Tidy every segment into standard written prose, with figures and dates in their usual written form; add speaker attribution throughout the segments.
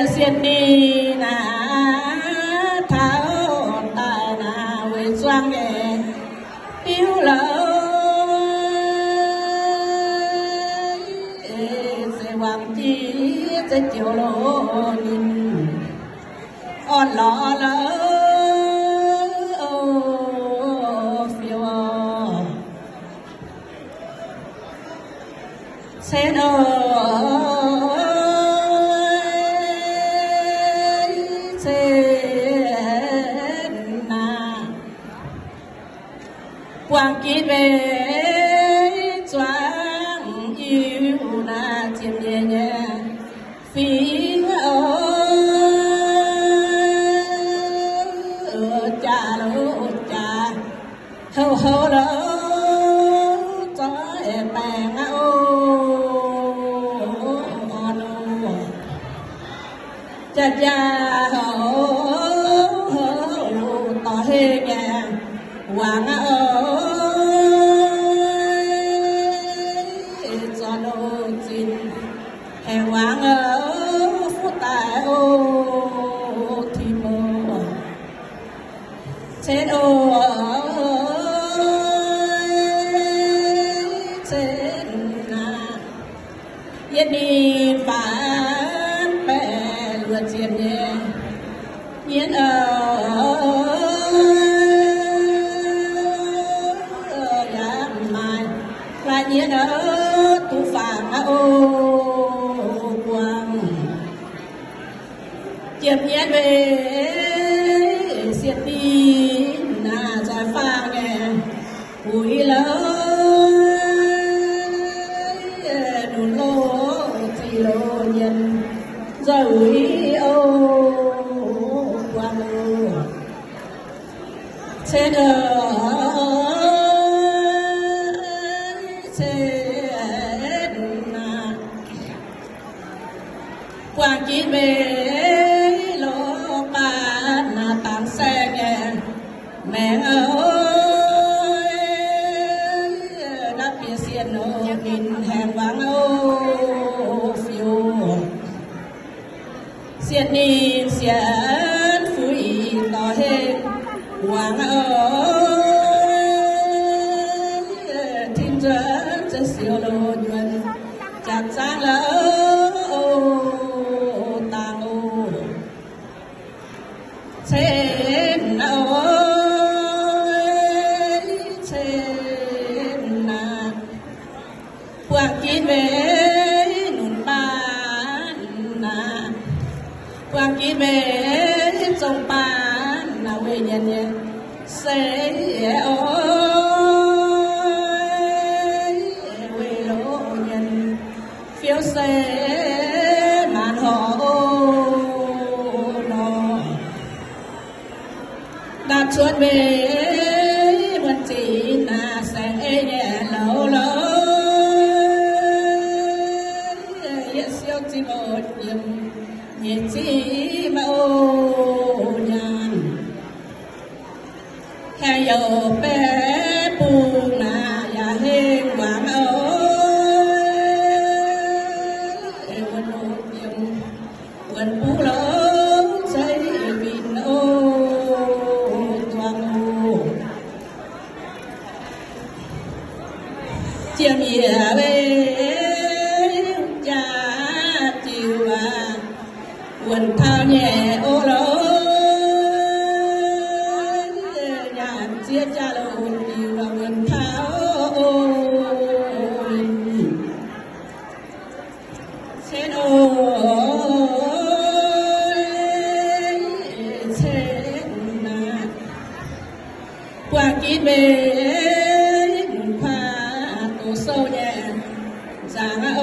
Speaker 1: xiên đi na tháo tài na với xoang nghề yêu lỡ sẽ hoàng chi sẽ chiều lộ nhìn on lọ lỡ phiêu sẽ quang kỹ về choáng yêu na chiêm nhẹ nhẹ phí ở cha lô cha hâu hâu lỡ cho em bèn ô cha cha hâu tỏ hê nhà hoàng cho nô chín hè hoàng phút tại ô thì mơ chết chết na yên đi bán bè lượt chiên nhẹ nhiên là nhiên tu phàng ô quang chiếm nhiên về xiết đi na trái phàng nè bụi lỡ đùn lô chỉ lô nhân rồi ô quang ô trên quang chỉ về lô ba na tàn xe nghe mẹ ơi đắp bia xiên ô nhìn hèn vắng ô phiêu xiên nhìn xiên phủi tỏ hết hoàng ơi thiên dân cho siêu lô nhuận chặt sáng lỡ trên na quang kín về nụn ban na quang kín về trong ban na về nhân nhân sẽ về lỗ nhân phiếu sẽ màn họ đã chuột về vẫn chỉ là sẽ nhẹ lâu lâu hiện siêu chỉ một nhiệm nhiệt chỉ mẫu nhàn hay dầu bé bù na ya hên quảng ơi vẫn một nhiệm vẫn bù lớn xây bình ô chiêm nghĩa về cha chiều quần thao nhẹ ô lô nhàn chia cha lô chiều quần thao trên ô trên na quang kín về sâu nhẹ giang ơi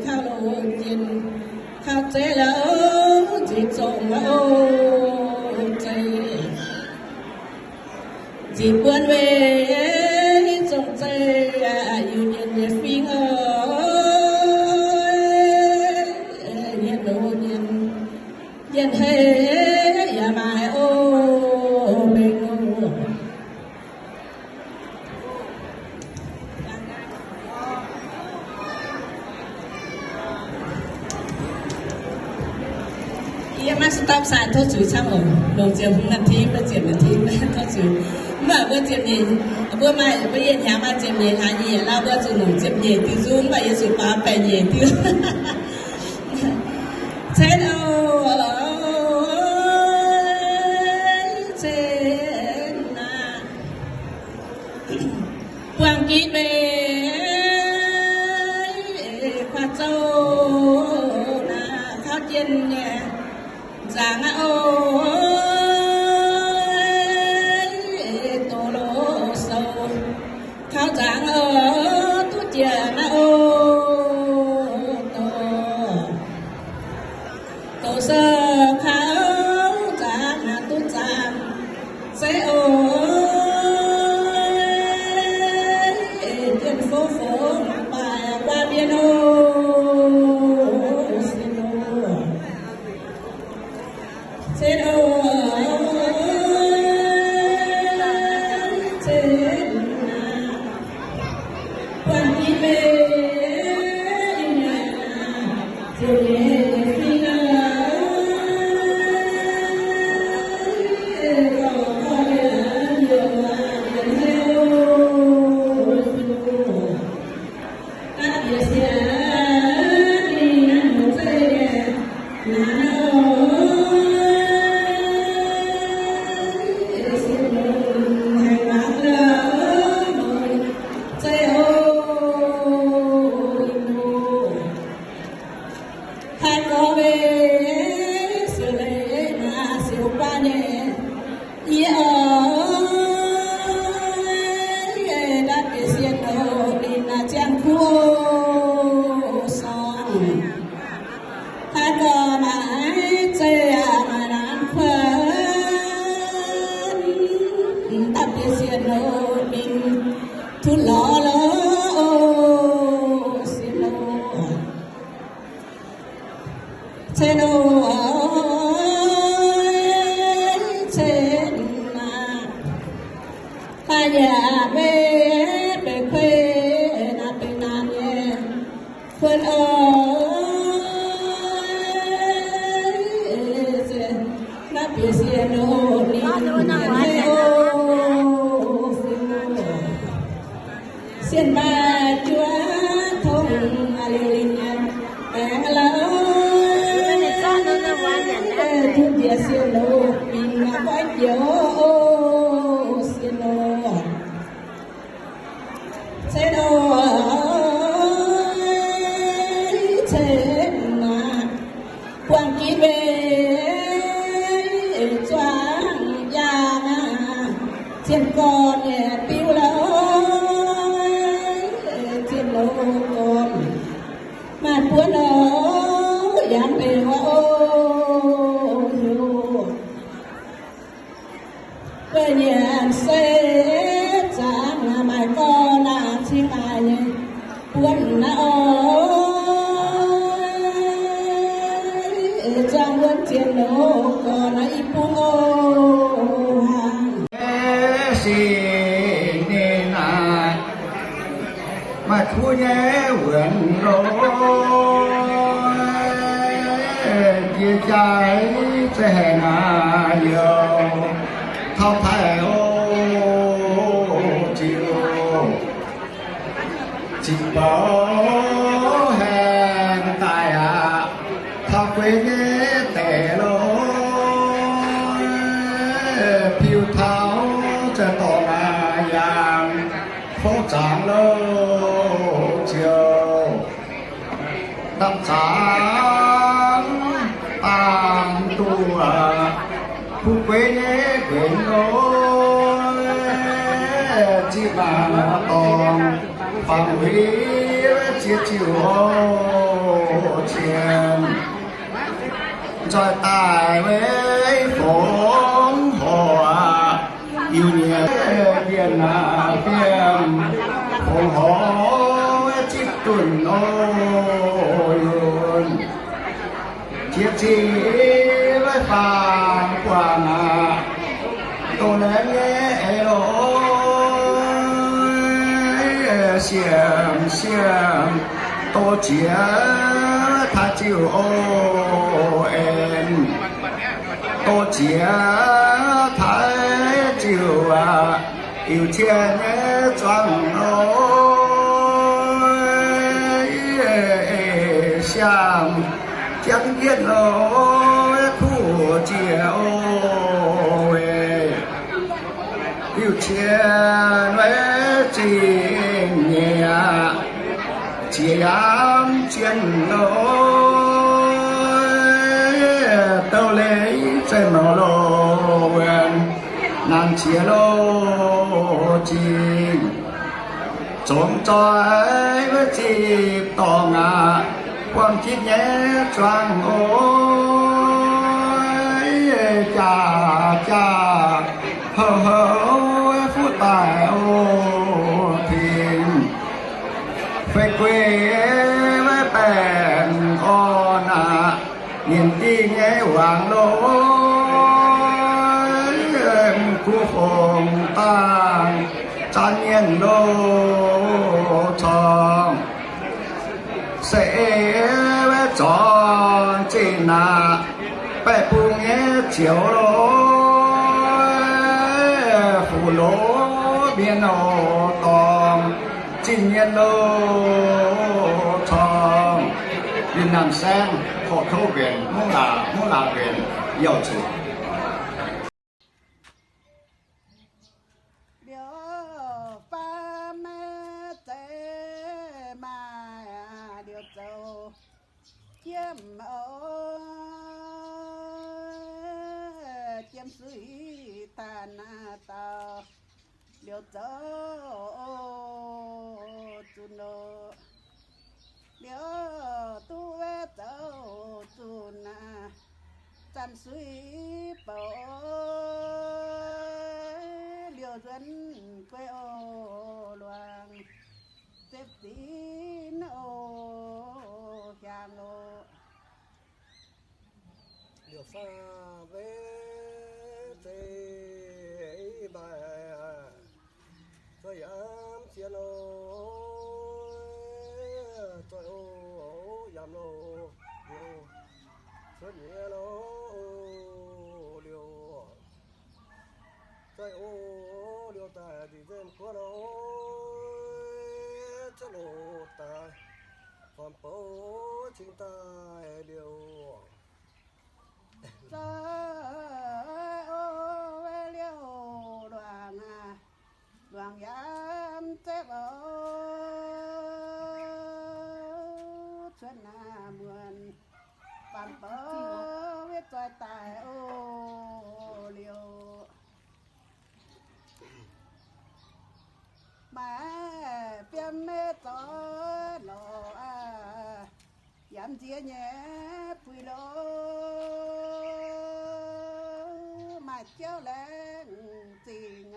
Speaker 1: khao lô tiền khao chế lỡ chỉ trộm ô chế chỉ buồn về trộm chế yêu nhiên nhiệt phi ơi nhiệt đồ nhiên nhiên hết ya mai ô mình em mắc stop sàn thôi chú xong rồi đầu chiều không làm thi bữa chiều làm thi thôi chú mà bữa chiều gì bữa mai bữa yên nhà mà chiều gì là gì là bữa chiều nồng chiều gì thì zoom vậy chú bà phải gì thì thế đâu thế na quang kỹ về khoa châu na khao chiên nhẹ giang ôi tổ lô sâu khao giang ở tu chè na ô tổ sơ khao giang na tu giang sẽ ôi tiền phố phố bài qua biên ô trên ô trên quan đi về rồi khi hai có về siêu lệ na siêu qua nhẹ ye đã cái xiên đầu đi na chàng khu son hai có mãi chơi mà đang khơi đã cái xiên đầu đi thu lọ lỡ trên ô trên ta nhà về quê na bên nam nhé quên na bị xiên ô đi xiên ba chúa thông alin em lỡ thu địa siêu lô mình là quái chiếu siêu lô thế đâu thế mà quang kỹ về choáng giang thiên con tiêu lỡ thiên lô con mà cuốn ở dám về hoa về nhà sẽ chẳng là mày con là chi mày buồn não trong vấn tiền đồ còn là ít buông ô hàng
Speaker 2: xin nên mà thu nhé vườn lối chia trái sẽ là nhiều thao thái ô chiều chỉ bảo hẹn tại thao quê nhé tẻ lối phiêu tháoจะต่อมาอย่างphố tràng lâu chiều năm sáng tam tua khu quê nhé quê ngôi chỉ là toàn phẳng huy chia chiều chiền rồi tài với phóng hòa yêu nhẹ biển là biển phóng hòa chiếc tuần ôi chiếc chi với phàm quang tôi đã nghe ôi xiêm xiêm tôi chia tha chiều ô em tô chia thái chiều à yêu chia nhé choàng ôi xiang chẳng biết ôi khu chiều yêu chia nói chuyện nhẹ chỉ ám chuyện lối tao lấy trên màu lô nàng chia lô chi trốn trói với chịp tỏ ngà quang chít nhé choàng ôi cha cha hơ hơ phút tài ô thiên phải quê với bèn con à nhìn đi nghe hoàng lối khu phòng tang chan nhiên lô chong sẽ với tròn trên à bè bu nghe chiều lối phủ lố biên ô tòng trình nhiên lô chong Việt Nam sang họ thâu viện mô là viện yêu chủ
Speaker 3: chiêm suy tàn tao liều tớ tu nô liều tu về tớ tu na chăn suy bầu liều dân quê ô loang tiếp tín ô giang ô
Speaker 4: điều xa về thế bà tôi ám chiến ô tôi ô yam lô liều xuất nhẹ lô liều tôi ô liều tài thì dân có lô cho lô tài còn phố chính tài liều
Speaker 3: trời ơi liêu đoàn đoàn giám xếp ở xuân mượn bàn bờ viết trời tài ô liêu mà phim mê tỏ lộ dám chia nhé pui lô mà chéo lên tình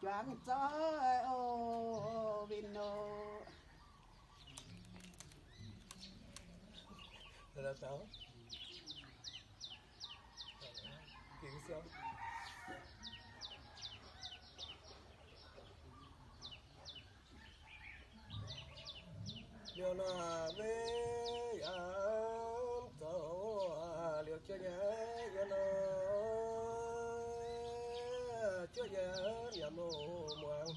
Speaker 3: choáng gió ô vino
Speaker 4: là cháu kính xem điều là về ám tàu liều chưa nhé yên chưa nhé nhà mồ muang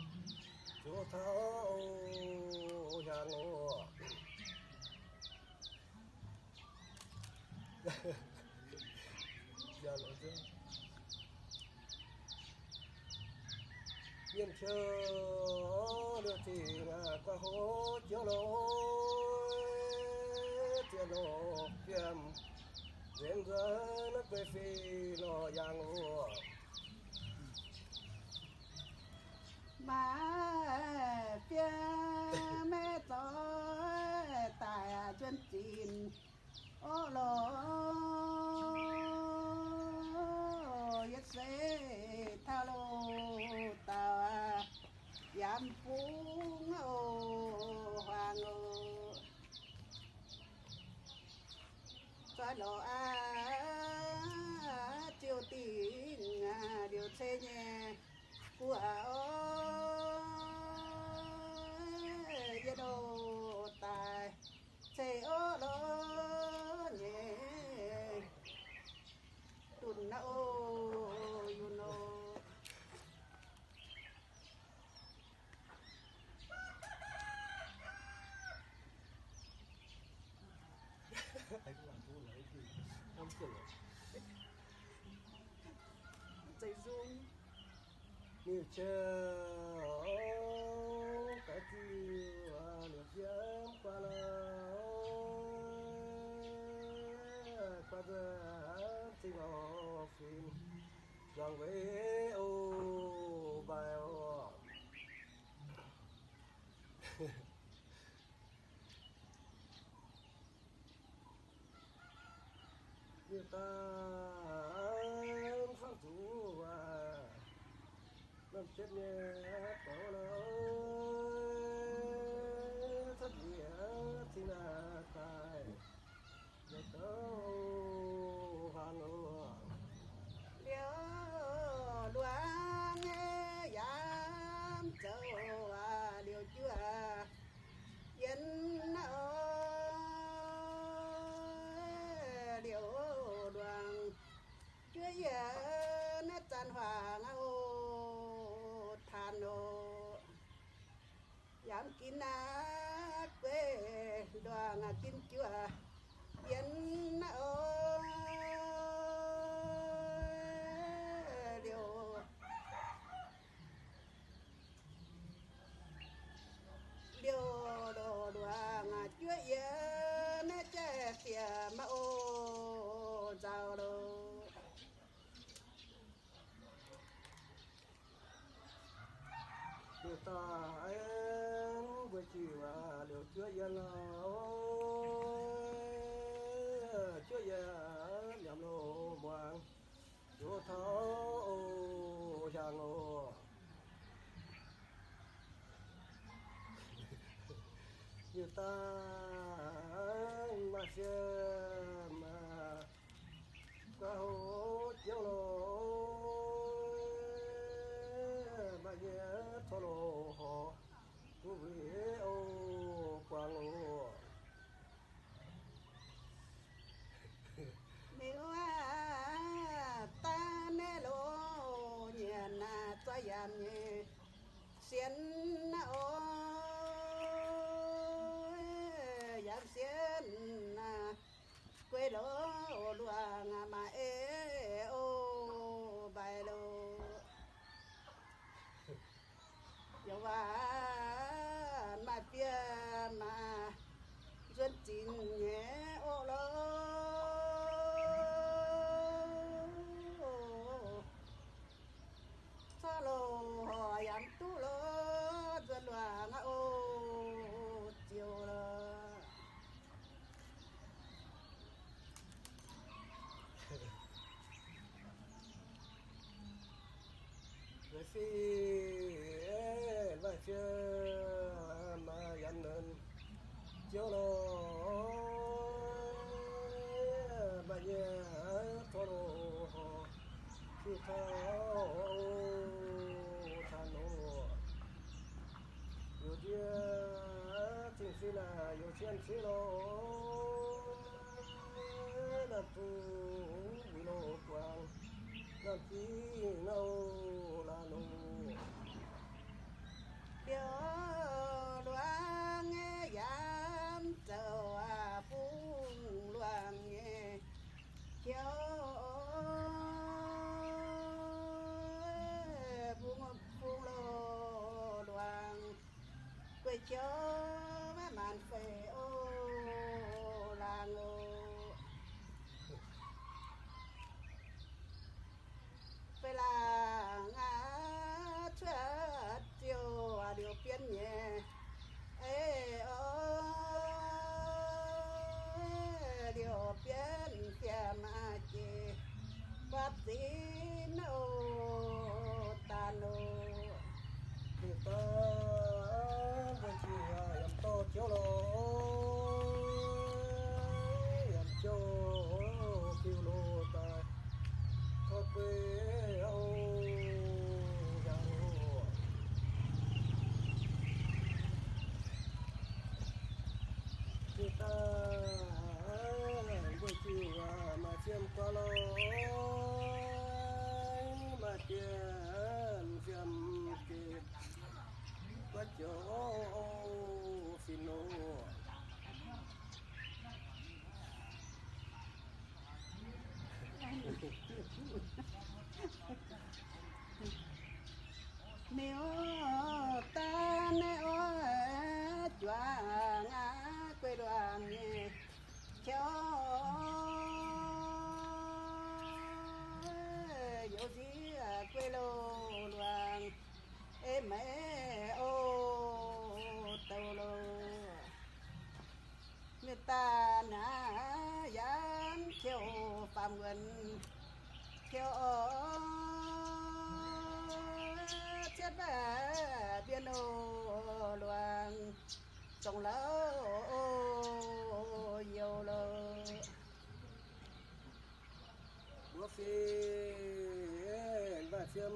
Speaker 4: chúa tháo nhà ngô giờ là chưa yên chờ được thì là qua hố chiếu lối tiền lô kiếm duyên dơ nó quê phi lo giang lúa
Speaker 3: mà phía mẹ tỏ tài chuyên tin ô lô yết sẽ thao lô tao yam phúng ô hoàng ô cho lộ chiều tình điều xe nhẹ của đồ tài xe ô lô nhẹ tụt nợ
Speaker 4: không chịu chạy xuống nhiều chờ cái chiều liệt diễm qua lâu qua giờ thì vào phim rằng với ô bài ô người ta phát thủ và năm chết nhé tổ nó thất nghĩa thì là tài để tao hoàn luôn
Speaker 3: liễu đoan nghe dám châu liễu chưa yên ơi liễu đoan chưa yên tàn hoàng ô than ô dám kín quê đoàn kín chưa yên ơi liễu liễu đồ đoàn chưa yên che kia mà ô giàu đồ
Speaker 4: điều ta em với chiều điều chưa yên chưa yên nhầm lô hoàng chúa thấu giang ô như ta mà xem mà qua hố chiếu lô mà nhớ thô lô họ tu vi ô quang lô
Speaker 3: nếu ta nê lô nhẹ na cho yam nhẹ xiên ôi yam xiên quê lô luang mà ê ô bài lô yêu mà phía mà duyên chín nhé ô lô sa lô họ yam tu lô duyên loang ô chiều lô
Speaker 4: về phía về phía mà dần nên chiếu lô mà nhớ thô lô họ khi thao than lô yêu chia chính phi là yêu thiên phi lô là tu vi lô quang là phi nâu là nô
Speaker 3: điều loang nghe dám châu phung loang nghe chiếu phung lô loang quê chiếu mấy màn phê ô làng ô phê là ngã chúa chiều điều biến nhẹ ê ơi điều biến phía mà chê pháp tín ô tàn ô
Speaker 4: người ta với chị em to chiếu lô em cho phiêu lô ta có quê ô giang hồ người ta với chị mà chiêm qua lô mà chiêm chiêm kịp quá chỗ xin lô
Speaker 3: phạm nguyện kêu chết bé biên ô loạn trồng lỡ nhiều lời
Speaker 4: bữa phiền và chiêm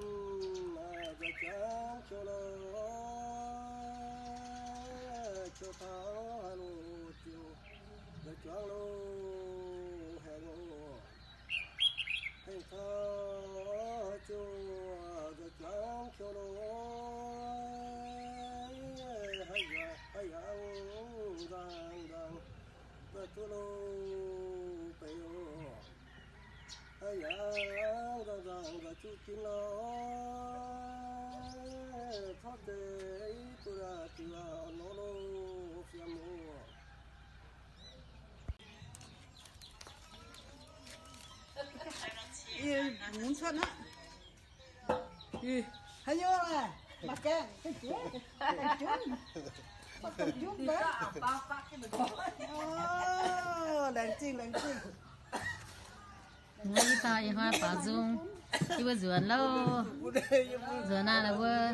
Speaker 4: giờ chán cho lo cho tháo hà nội chiều giờ choáng lô hẹn ngô hẹn tháo cho giờ choáng cho lo hay ăn rang rang giờ cho lo bèo hay ăn rang rang giờ chú chín lo thoát để tôi ra từ nó lo phiền mua
Speaker 3: muốn xuân á hay vô à mà kèn cái chú mà tập chút đấy lạnh chinh
Speaker 5: Ngồi tay hoa bảo dung, đi vừa rửa lâu, rửa na là vừa,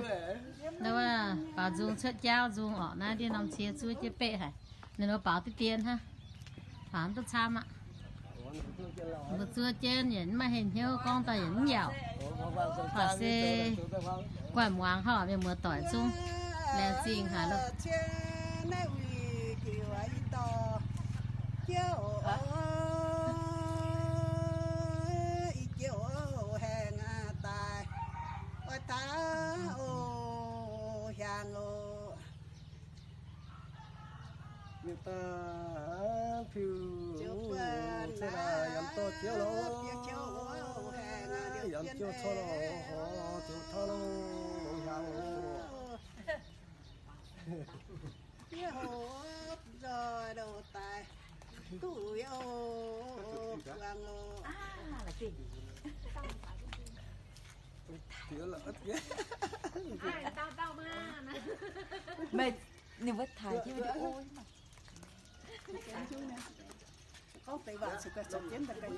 Speaker 5: đâu à bảo dung xuất giao dung ở na đi nằm chia chui chia bể hả, nên nó bảo tới tiền ha, phán tốt tham ạ, một chui trên nhẫn mà hình như con ta nhẫn dẻo, họ sẽ quản hoàng họ về mưa tỏi dung, lên xin hả luôn.
Speaker 4: người ta phiêu sẽ là yam to chiếu lỗ yam chiếu thô lỗ họ chiếu thô lỗ
Speaker 3: hàng rồi đồ tài tuổi ô vàng lô
Speaker 4: chiếu là ít ghê
Speaker 6: mày nếu vất thải chứ ôi
Speaker 3: có tay vào sự cái chấm chém tất cả